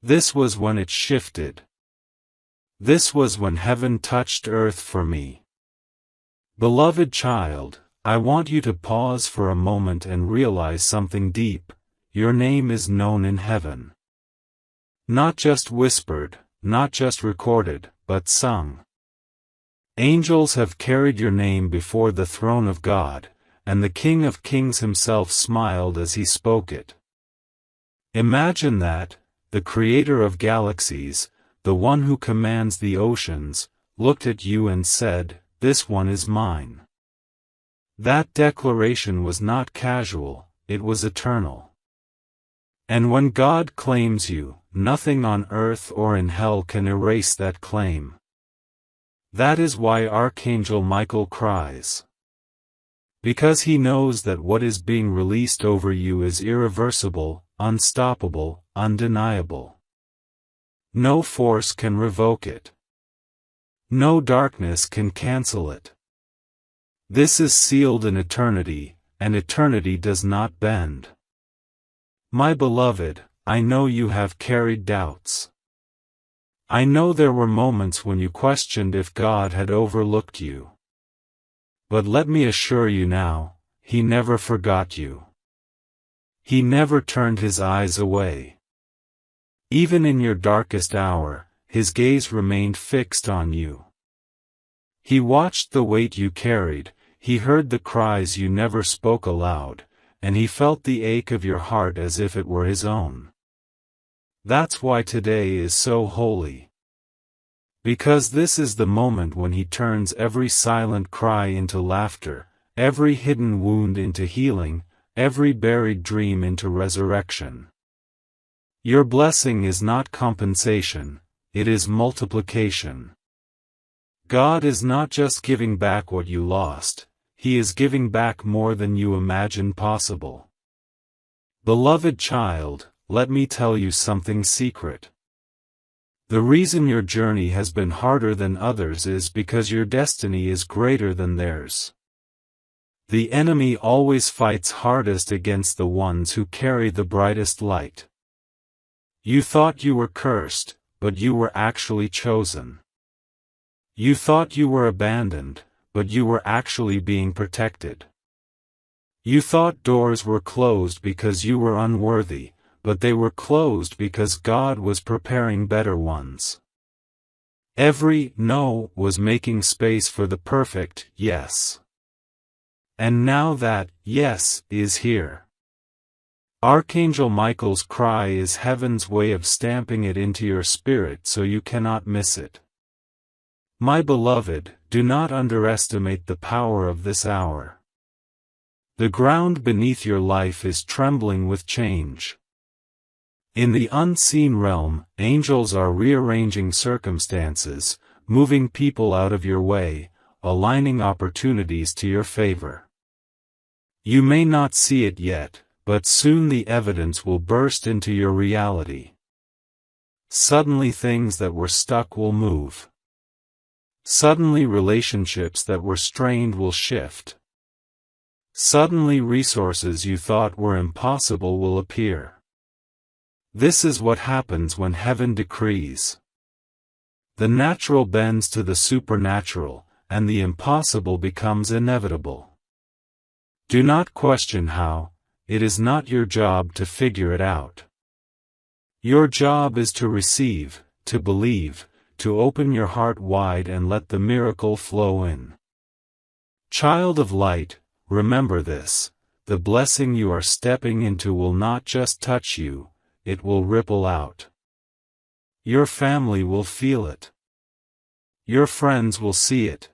This was when it shifted. This was when heaven touched earth for me. Beloved child, I want you to pause for a moment and realize something deep. Your name is known in heaven. Not just whispered, not just recorded, but sung. Angels have carried your name before the throne of God, and the King of Kings Himself smiled as He spoke it. Imagine that, the Creator of galaxies, the one who commands the oceans, looked at you and said, "This one is mine." That declaration was not casual, it was eternal. And when God claims you, nothing on earth or in hell can erase that claim. That is why Archangel Michael cries. Because he knows that what is being released over you is irreversible, unstoppable, undeniable. No force can revoke it. No darkness can cancel it. This is sealed in eternity, and eternity does not bend. My beloved, I know you have carried doubts. I know there were moments when you questioned if God had overlooked you. But let me assure you now, He never forgot you. He never turned His eyes away. Even in your darkest hour, His gaze remained fixed on you. He watched the weight you carried, He heard the cries you never spoke aloud, and He felt the ache of your heart as if it were His own. That's why today is so holy. Because this is the moment when He turns every silent cry into laughter, every hidden wound into healing, every buried dream into resurrection. Your blessing is not compensation, it is multiplication. God is not just giving back what you lost, He is giving back more than you imagined possible. Beloved child, let me tell you something secret. The reason your journey has been harder than others is because your destiny is greater than theirs. The enemy always fights hardest against the ones who carry the brightest light. You thought you were cursed, but you were actually chosen. You thought you were abandoned, but you were actually being protected. You thought doors were closed because you were unworthy, but they were closed because God was preparing better ones. Every no was making space for the perfect yes. And now that yes is here. Archangel Michael's cry is heaven's way of stamping it into your spirit so you cannot miss it. My beloved, do not underestimate the power of this hour. The ground beneath your life is trembling with change. In the unseen realm, angels are rearranging circumstances, moving people out of your way, aligning opportunities to your favor. You may not see it yet, but soon the evidence will burst into your reality. Suddenly things that were stuck will move. Suddenly relationships that were strained will shift. Suddenly resources you thought were impossible will appear. This is what happens when heaven decrees. The natural bends to the supernatural, and the impossible becomes inevitable. Do not question how. It is not your job to figure it out. Your job is to receive, to believe, to open your heart wide and let the miracle flow in. Child of light, remember this: the blessing you are stepping into will not just touch you, it will ripple out. Your family will feel it. Your friends will see it.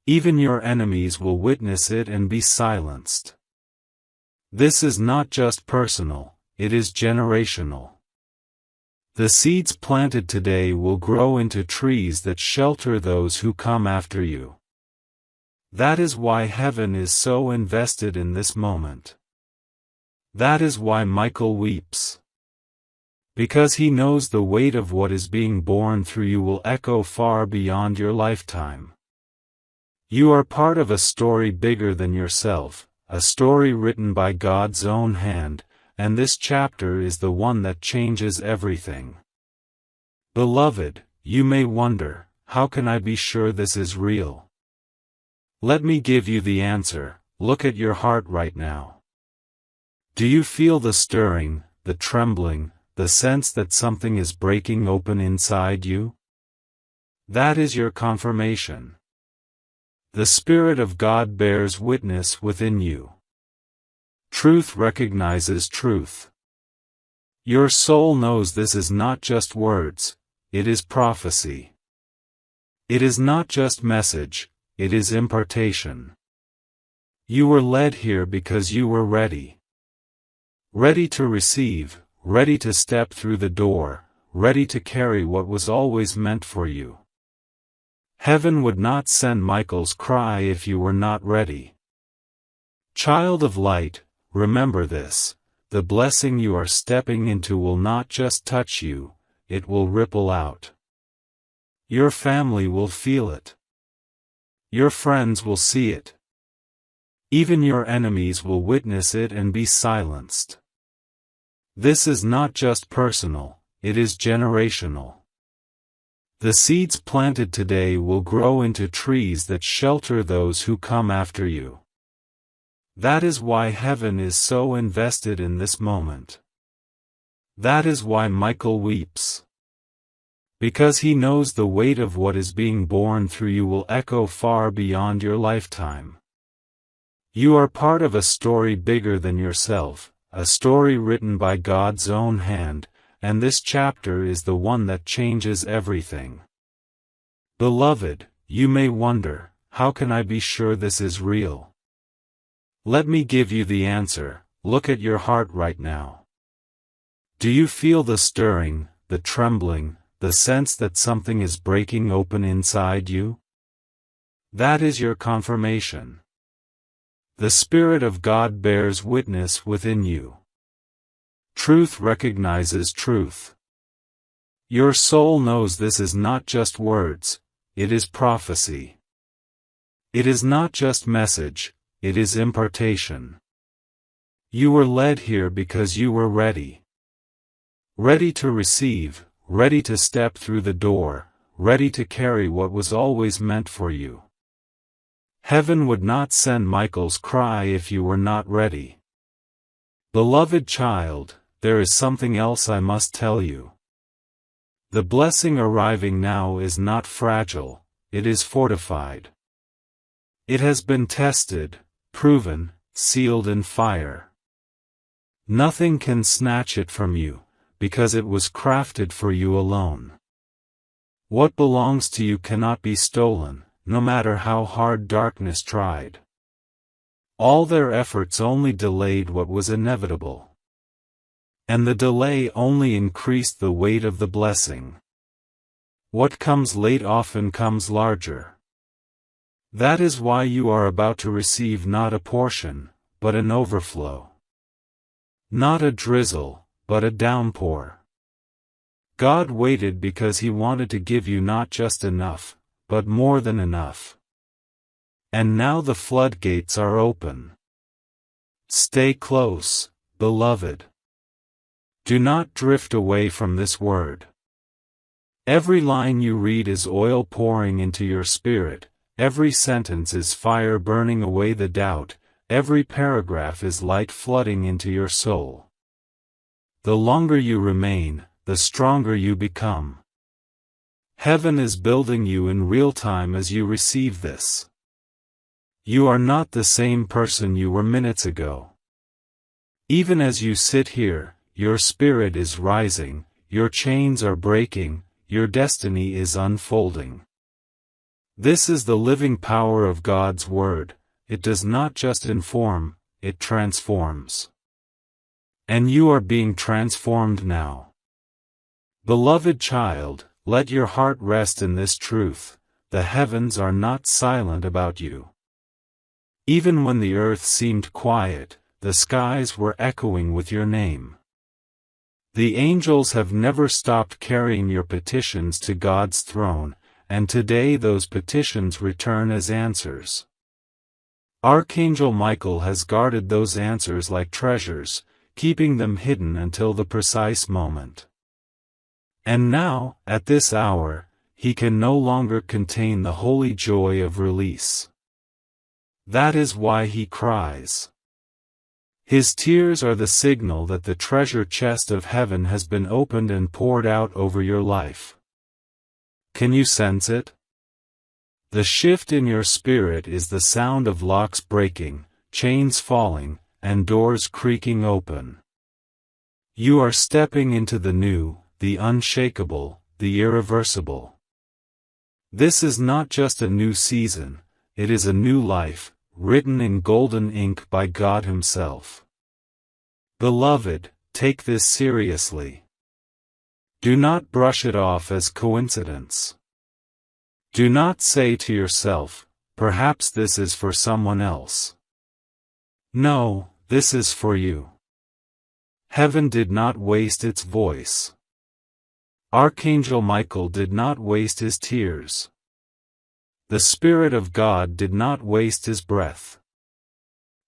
Even your enemies will witness it and be silenced. This is not just personal, it is generational. The seeds planted today will grow into trees that shelter those who come after you. That is why heaven is so invested in this moment. That is why Michael weeps. Because he knows the weight of what is being born through you will echo far beyond your lifetime. You are part of a story bigger than yourself, a story written by God's own hand, and this chapter is the one that changes everything. Beloved, you may wonder, how can I be sure this is real? Let me give you the answer. Look at your heart right now. Do you feel the stirring, the trembling, the sense that something is breaking open inside you? That is your confirmation. The Spirit of God bears witness within you. Truth recognizes truth. Your soul knows this is not just words, it is prophecy. It is not just message, it is impartation. You were led here because you were ready. Ready to receive, ready to step through the door, ready to carry what was always meant for you. Heaven would not send Michael's cry if you were not ready. Child of light, remember this: the blessing you are stepping into will not just touch you, it will ripple out. Your family will feel it. Your friends will see it. Even your enemies will witness it and be silenced. This is not just personal, it is generational. The seeds planted today will grow into trees that shelter those who come after you. That is why heaven is so invested in this moment. That is why Michael weeps. Because he knows the weight of what is being born through you will echo far beyond your lifetime. You are part of a story bigger than yourself, a story written by God's own hand, and this chapter is the one that changes everything. Beloved, you may wonder, how can I be sure this is real? Let me give you the answer. Look at your heart right now. Do you feel the stirring, the trembling, the sense that something is breaking open inside you? That is your confirmation. The Spirit of God bears witness within you. Truth recognizes truth. Your soul knows this is not just words, it is prophecy. It is not just message, it is impartation. You were led here because you were ready. Ready to receive, ready to step through the door, ready to carry what was always meant for you. Heaven would not send Michael's cry if you were not ready. Beloved child, there is something else I must tell you. The blessing arriving now is not fragile, it is fortified. It has been tested, proven, sealed in fire. Nothing can snatch it from you, because it was crafted for you alone. What belongs to you cannot be stolen, no matter how hard darkness tried. All their efforts only delayed what was inevitable. And the delay only increased the weight of the blessing. What comes late often comes larger. That is why you are about to receive not a portion, but an overflow. Not a drizzle, but a downpour. God waited because He wanted to give you not just enough, but more than enough. And now the floodgates are open. Stay close, beloved. Do not drift away from this word. Every line you read is oil pouring into your spirit, every sentence is fire burning away the doubt, every paragraph is light flooding into your soul. The longer you remain, the stronger you become. Heaven is building you in real time as you receive this. You are not the same person you were minutes ago. Even as you sit here, your spirit is rising, your chains are breaking, your destiny is unfolding. This is the living power of God's Word. It does not just inform, it transforms. And you are being transformed now. Beloved child, let your heart rest in this truth: the heavens are not silent about you. Even when the earth seemed quiet, the skies were echoing with your name. The angels have never stopped carrying your petitions to God's throne, and today those petitions return as answers. Archangel Michael has guarded those answers like treasures, keeping them hidden until the precise moment. And now, at this hour, he can no longer contain the holy joy of release. That is why he cries. His tears are the signal that the treasure chest of heaven has been opened and poured out over your life. Can you sense it? The shift in your spirit is the sound of locks breaking, chains falling, and doors creaking open. You are stepping into the new, the unshakable, the irreversible. This is not just a new season, it is a new life, written in golden ink by God Himself. Beloved, take this seriously. Do not brush it off as coincidence. Do not say to yourself, perhaps this is for someone else. No, this is for you. Heaven did not waste its voice. Archangel Michael did not waste his tears. The Spirit of God did not waste his breath.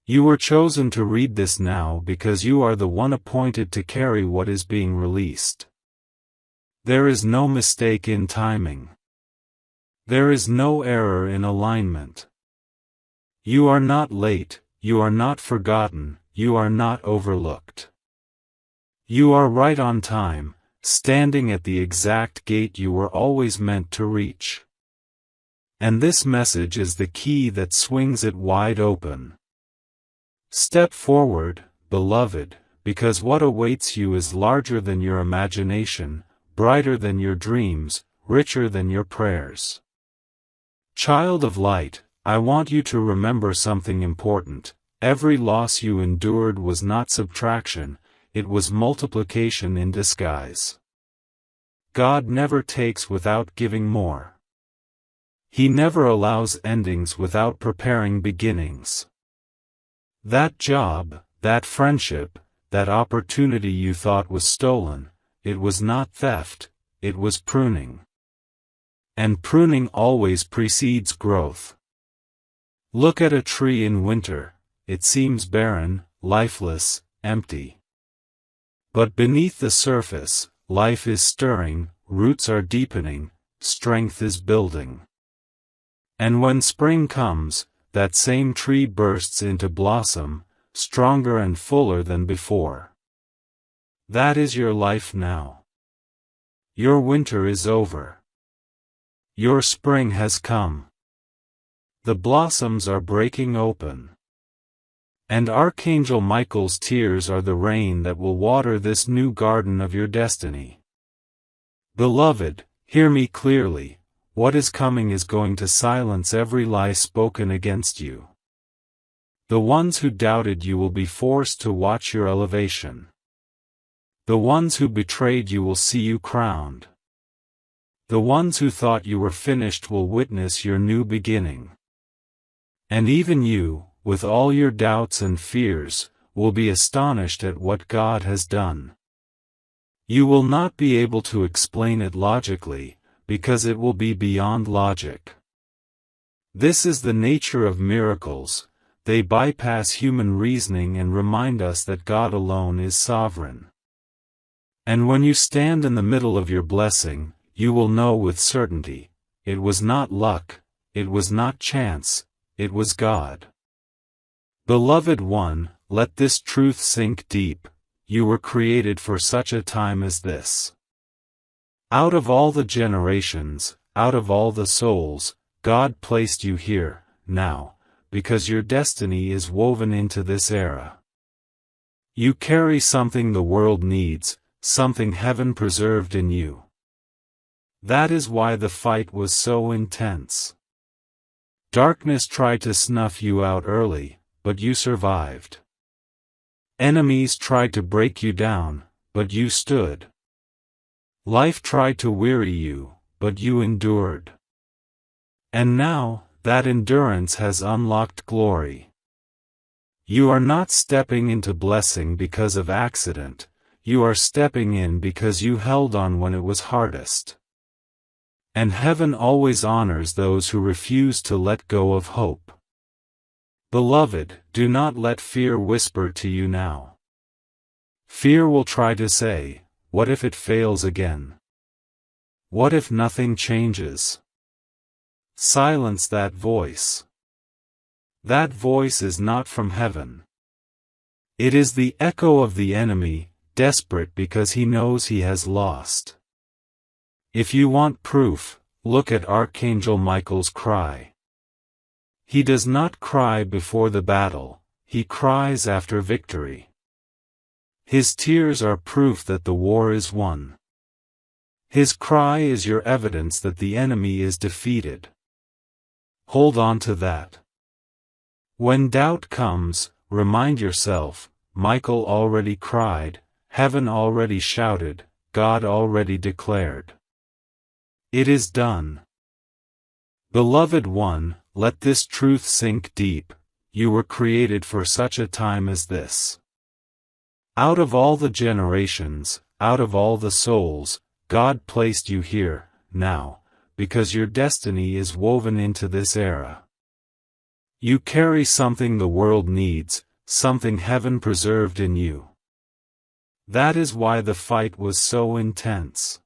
You were chosen to read this now because you are the one appointed to carry what is being released. There is no mistake in timing. There is no error in alignment. You are not late, you are not forgotten, you are not overlooked. You are right on time, standing at the exact gate you were always meant to reach. And this message is the key that swings it wide open. Step forward, beloved, because what awaits you is larger than your imagination, brighter than your dreams, richer than your prayers. Child of light, I want you to remember something important. Every loss you endured was not subtraction, it was multiplication in disguise. God never takes without giving more. He never allows endings without preparing beginnings. That job, that friendship, that opportunity you thought was stolen, it was not theft, it was pruning. And pruning always precedes growth. Look at a tree in winter, it seems barren, lifeless, empty. But beneath the surface, life is stirring, roots are deepening, strength is building. And when spring comes, that same tree bursts into blossom, stronger and fuller than before. That is your life now. Your winter is over. Your spring has come. The blossoms are breaking open. And Archangel Michael's tears are the rain that will water this new garden of your destiny. Beloved, hear me clearly, what is coming is going to silence every lie spoken against you. The ones who doubted you will be forced to watch your elevation. The ones who betrayed you will see you crowned. The ones who thought you were finished will witness your new beginning. And even you, with all your doubts and fears, will be astonished at what God has done. You will not be able to explain it logically, because it will be beyond logic. This is the nature of miracles, they bypass human reasoning and remind us that God alone is sovereign. And when you stand in the middle of your blessing, you will know with certainty, it was not luck, it was not chance, it was God. Beloved one, let this truth sink deep, you were created for such a time as this. Out of all the generations, out of all the souls, God placed you here, now, because your destiny is woven into this era. You carry something the world needs, something heaven preserved in you. That is why the fight was so intense. Darkness tried to snuff you out early, but you survived. Enemies tried to break you down, but you stood. Life tried to weary you, but you endured. And now, that endurance has unlocked glory. You are not stepping into blessing because of accident, you are stepping in because you held on when it was hardest. And heaven always honors those who refuse to let go of hope. Beloved, do not let fear whisper to you now. Fear will try to say, what if it fails again? What if nothing changes? Silence that voice. That voice is not from heaven. It is the echo of the enemy, desperate because he knows he has lost. If you want proof, look at Archangel Michael's cry. He does not cry before the battle, he cries after victory. His tears are proof that the war is won. His cry is your evidence that the enemy is defeated. Hold on to that. When doubt comes, remind yourself, Michael already cried, heaven already shouted, God already declared. It is done. Beloved one, let this truth sink deep, you were created for such a time as this. Out of all the generations, out of all the souls, God placed you here, now, because your destiny is woven into this era. You carry something the world needs, something heaven preserved in you. That is why the fight was so intense.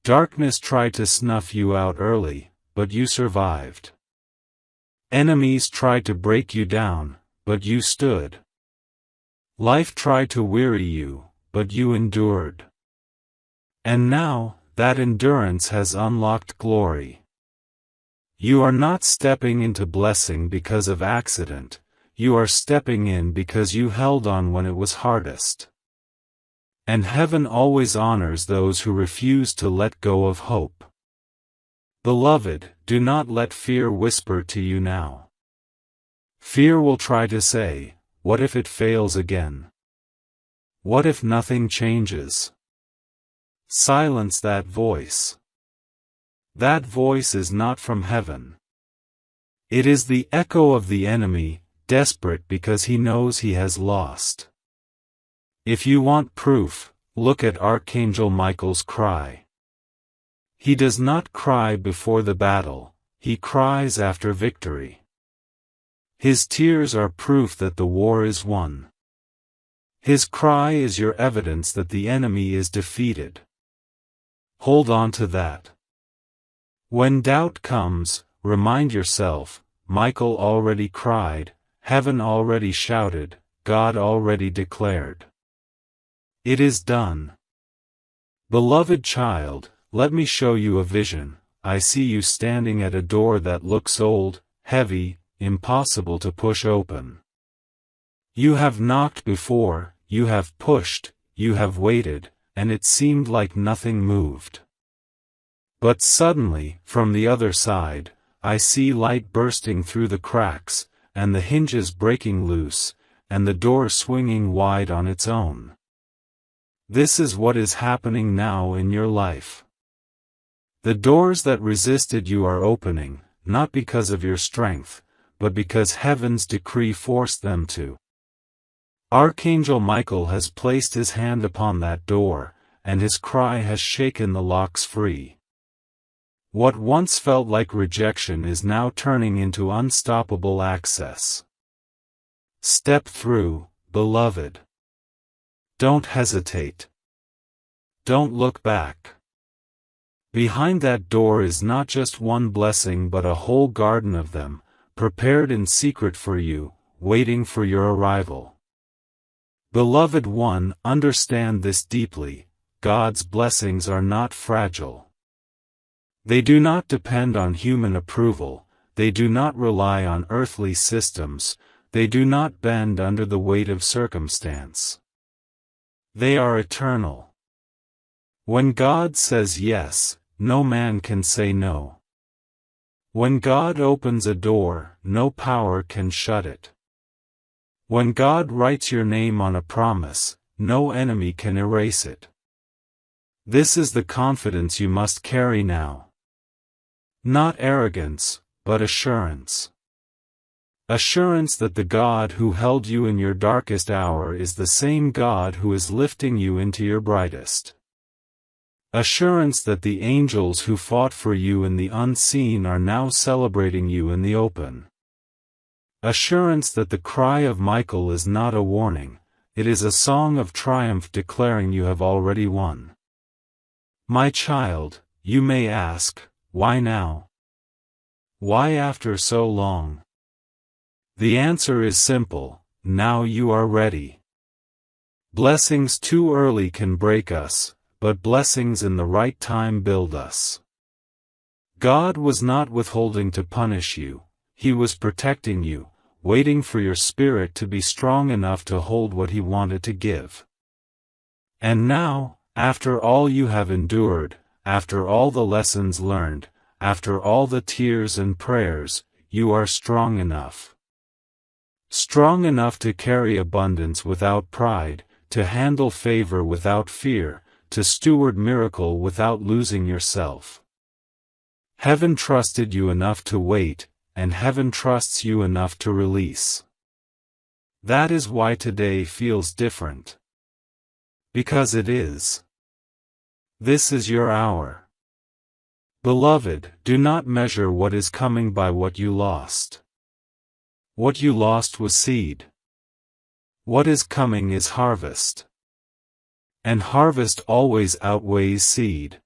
Darkness tried to snuff you out early, but you survived. Enemies tried to break you down, but you stood. Life tried to weary you, but you endured. And now, that endurance has unlocked glory. You are not stepping into blessing because of accident, you are stepping in because you held on when it was hardest. And heaven always honors those who refuse to let go of hope. Beloved, do not let fear whisper to you now. Fear will try to say, what if it fails again? What if nothing changes? Silence that voice. That voice is not from heaven. It is the echo of the enemy, desperate because he knows he has lost. If you want proof, look at Archangel Michael's cry. He does not cry before the battle, he cries after victory. His tears are proof that the war is won. His cry is your evidence that the enemy is defeated. Hold on to that. When doubt comes, remind yourself, Michael already cried, heaven already shouted, God already declared. It is done. Beloved child, let me show you a vision. I see you standing at a door that looks old, heavy, impossible to push open. You have knocked before, you have pushed, you have waited, and it seemed like nothing moved. But suddenly, from the other side, I see light bursting through the cracks, and the hinges breaking loose, and the door swinging wide on its own. This is what is happening now in your life. The doors that resisted you are opening, not because of your strength, but because heaven's decree forced them to. Archangel Michael has placed his hand upon that door, and his cry has shaken the locks free. What once felt like rejection is now turning into unstoppable access. Step through, beloved. Don't hesitate. Don't look back. Behind that door is not just one blessing but a whole garden of them, prepared in secret for you, waiting for your arrival. Beloved one, understand this deeply, God's blessings are not fragile. They do not depend on human approval, they do not rely on earthly systems, they do not bend under the weight of circumstance. They are eternal. When God says yes, no man can say no. When God opens a door, no power can shut it. When God writes your name on a promise, no enemy can erase it. This is the confidence you must carry now. Not arrogance, but assurance. Assurance that the God who held you in your darkest hour is the same God who is lifting you into your brightest. Assurance that the angels who fought for you in the unseen are now celebrating you in the open. Assurance that the cry of Michael is not a warning, it is a song of triumph declaring you have already won. My child, you may ask, why now? Why after so long? The answer is simple, now you are ready. Blessings too early can break us, but blessings in the right time build us. God was not withholding to punish you, He was protecting you, waiting for your spirit to be strong enough to hold what He wanted to give. And now, after all you have endured, after all the lessons learned, after all the tears and prayers, you are strong enough. Strong enough to carry abundance without pride, to handle favor without fear, to steward miracle without losing yourself. Heaven trusted you enough to wait, and heaven trusts you enough to release. That is why today feels different. Because it is. This is your hour. Beloved, do not measure what is coming by what you lost. What you lost was seed. What is coming is harvest. And harvest always outweighs seed.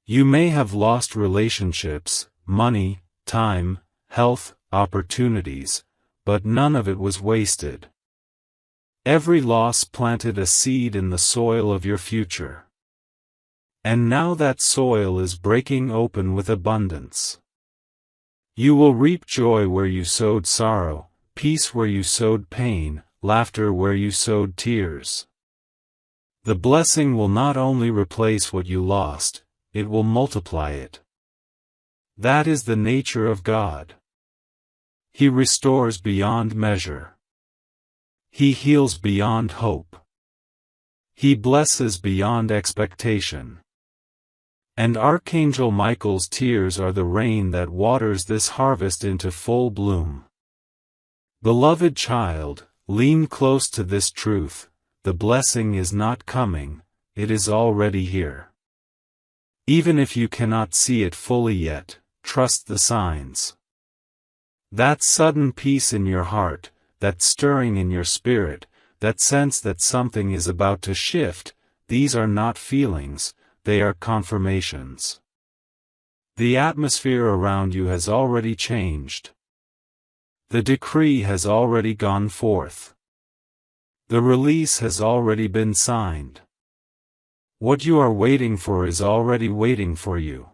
You may have lost relationships, money, time, health, opportunities, but none of it was wasted. Every loss planted a seed in the soil of your future. And now that soil is breaking open with abundance. You will reap joy where you sowed sorrow, peace where you sowed pain, laughter where you sowed tears. The blessing will not only replace what you lost, it will multiply it. That is the nature of God. He restores beyond measure. He heals beyond hope. He blesses beyond expectation. And Archangel Michael's tears are the rain that waters this harvest into full bloom. Beloved child, lean close to this truth: the blessing is not coming, it is already here. Even if you cannot see it fully yet, trust the signs. That sudden peace in your heart, that stirring in your spirit, that sense that something is about to shift, these are not feelings, they are confirmations. The atmosphere around you has already changed. The decree has already gone forth. The release has already been signed. What you are waiting for is already waiting for you.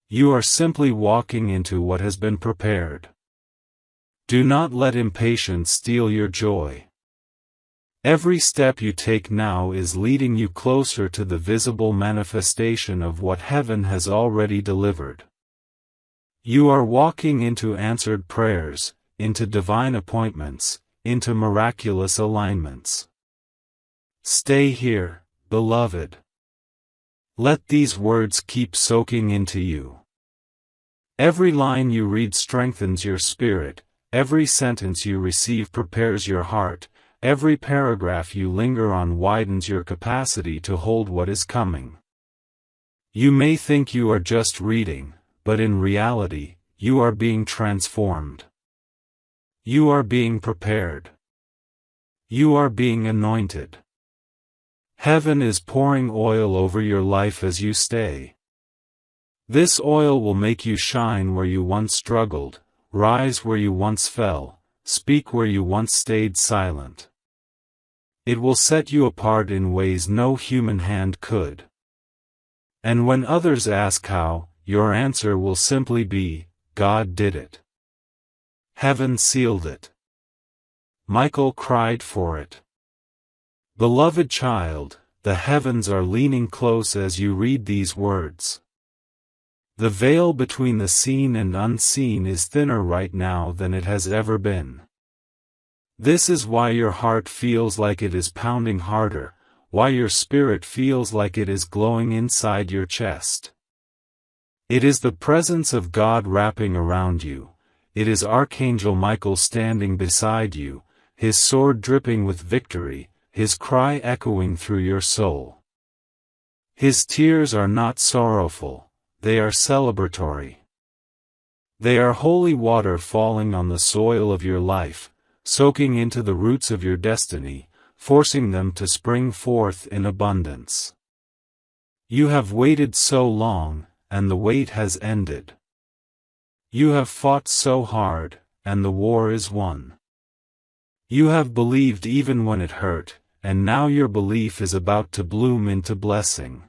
You are simply walking into what has been prepared. Do not let impatience steal your joy. Every step you take now is leading you closer to the visible manifestation of what heaven has already delivered. You are walking into answered prayers, into divine appointments, into miraculous alignments. Stay here, beloved. Let these words keep soaking into you. Every line you read strengthens your spirit, every sentence you receive prepares your heart, every paragraph you linger on widens your capacity to hold what is coming. You may think you are just reading, but in reality, you are being transformed. You are being prepared. You are being anointed. Heaven is pouring oil over your life as you stay. This oil will make you shine where you once struggled, rise where you once fell, speak where you once stayed silent. It will set you apart in ways no human hand could. And when others ask how, your answer will simply be, God did it. Heaven sealed it. Michael cried for it. Beloved child, the heavens are leaning close as you read these words. The veil between the seen and unseen is thinner right now than it has ever been. This is why your heart feels like it is pounding harder, why your spirit feels like it is glowing inside your chest. It is the presence of God wrapping around you, it is Archangel Michael standing beside you, his sword dripping with victory, his cry echoing through your soul. His tears are not sorrowful, they are celebratory. They are holy water falling on the soil of your life, soaking into the roots of your destiny, forcing them to spring forth in abundance. You have waited so long, and the wait has ended. You have fought so hard, and the war is won. You have believed even when it hurt, and now your belief is about to bloom into blessing.